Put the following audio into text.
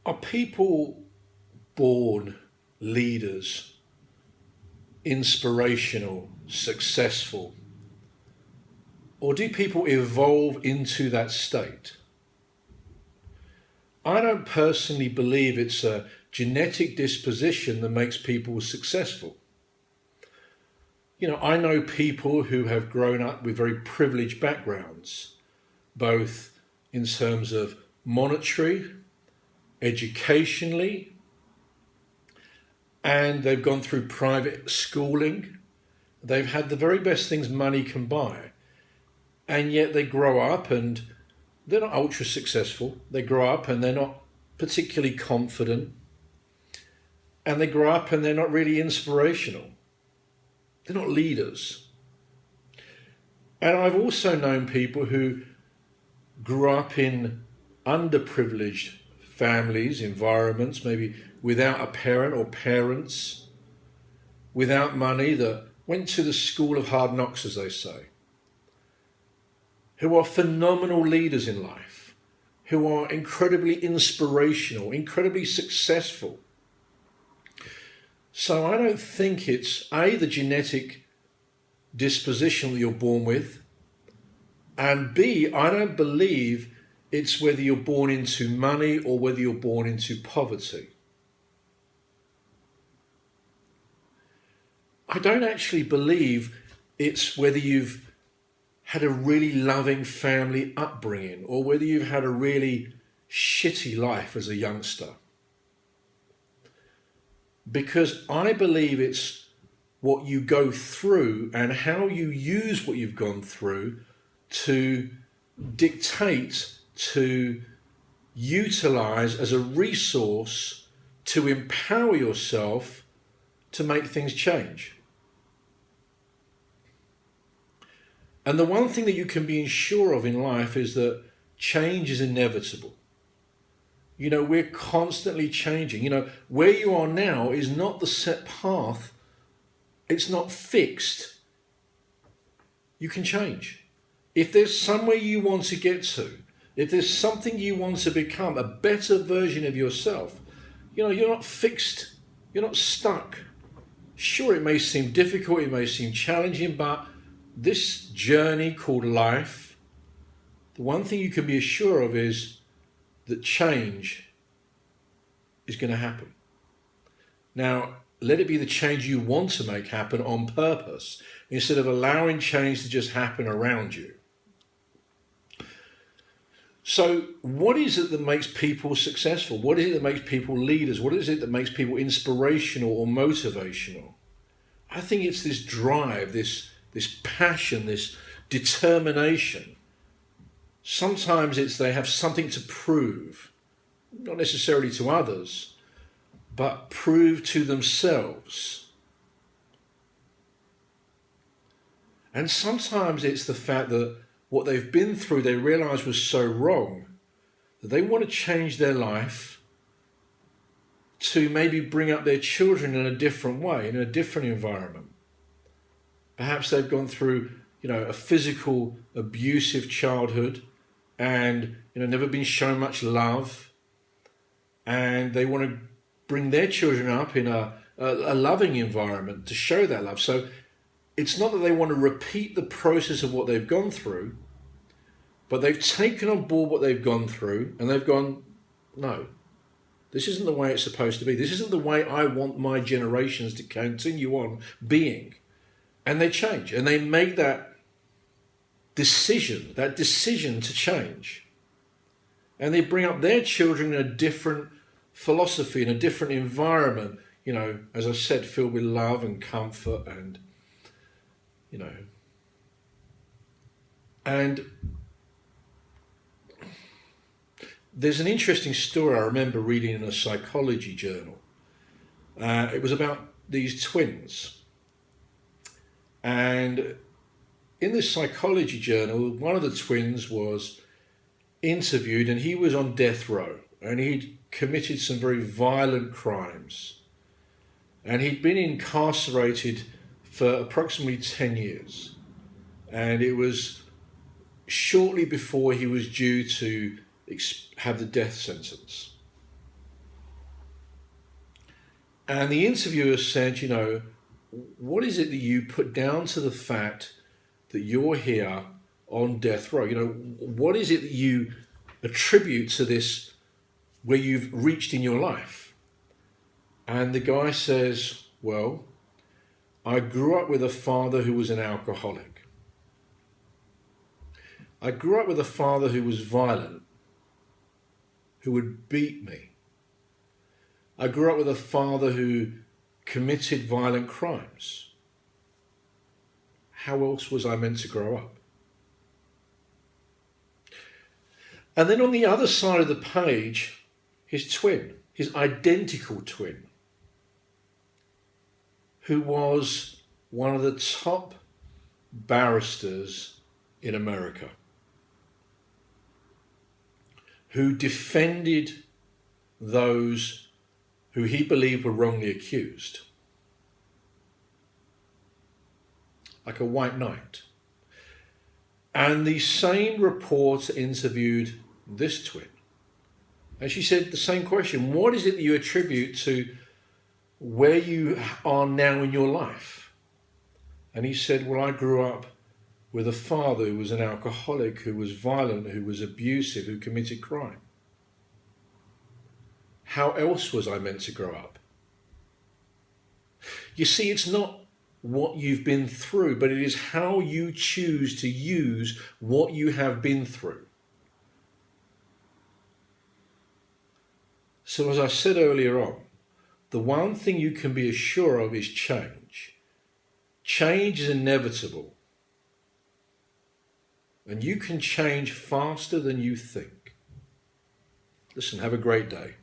Are people born leaders, inspirational, successful? Or do people evolve into that state? I don't personally believe it's a genetic disposition that makes people successful. I know people who have grown up with very privileged backgrounds, both in terms of monetary, educationally, and they've gone through private schooling. They've had the very best things money can buy. And yet they grow up and they're not ultra successful. They grow up and they're not particularly confident. And they grow up and they're not really inspirational. They're not leaders. And I've also known people who grew up in underprivileged families, environments, maybe without a parent or parents, without money, that went to the school of hard knocks, as they say, who are phenomenal leaders in life, who are incredibly inspirational, incredibly successful. So I don't think it's A, the genetic disposition that you're born with, and B, I don't believe it's whether you're born into money or whether you're born into poverty. I don't actually believe it's whether you've had a really loving family upbringing or whether you've had a really shitty life as a youngster. Because I believe it's what you go through and how you use what you've gone through to dictate, to utilize as a resource to empower yourself to make things change. And the one thing that you can be sure of in life is that change is inevitable. We're constantly changing. Where you are now is not the set path. It's not fixed. You can change. If there's somewhere you want to get to, if there's something you want to become, a better version of yourself, you're not fixed. You're not stuck. Sure, it may seem difficult, it may seem challenging, but this journey called life, the one thing you can be assured of is that change is going to happen. Now, let it be the change you want to make happen on purpose, instead of allowing change to just happen around you. So what is it that makes people successful? What is it that makes people leaders? What is it that makes people inspirational or motivational? I think it's this drive, this passion, this determination. Sometimes it's they have something to prove, not necessarily to others, but prove to themselves. And sometimes it's the fact that what they've been through they realize was so wrong that they want to change their life to maybe bring up their children in a different way, in a different environment. Perhaps they've gone through, a physical abusive childhood and, never been shown much love, and they want to bring their children up in a loving environment to show that love. So it's not that they want to repeat the process of what they've gone through, but they've taken on board what they've gone through and they've gone, no, this isn't the way it's supposed to be. This isn't the way I want my generations to continue on being. And they change and they make that decision to change. And they bring up their children in a different philosophy, in a different environment, as I said, filled with love and comfort and, and there's an interesting story I remember reading in a psychology journal. It was about these twins. And in this psychology journal, one of the twins was interviewed and he was on death row and he'd committed some very violent crimes. And he'd been incarcerated for approximately 10 years. And it was shortly before he was due to have the death sentence. And the interviewer said, what is it that you put down to the fact that you're here on death row? What is it that you attribute to this where you've reached in your life? And the guy says, well, I grew up with a father who was an alcoholic. I grew up with a father who was violent, who would beat me. I grew up with a father who committed violent crimes. How else was I meant to grow up? And then on the other side of the page, his twin, his identical twin, who was one of the top barristers in America, who defended those who he believed were wrongly accused, like a white knight. And the same reporter interviewed this twin. And she said the same question: what is it that you attribute to where you are now in your life? And he said, well, I grew up with a father who was an alcoholic, who was violent, who was abusive, who committed crime. How else was I meant to grow up? You see, it's not what you've been through, but it is how you choose to use what you have been through. So as I said earlier on, the one thing you can be assured of is change. Change is inevitable. And you can change faster than you think. Listen, have a great day.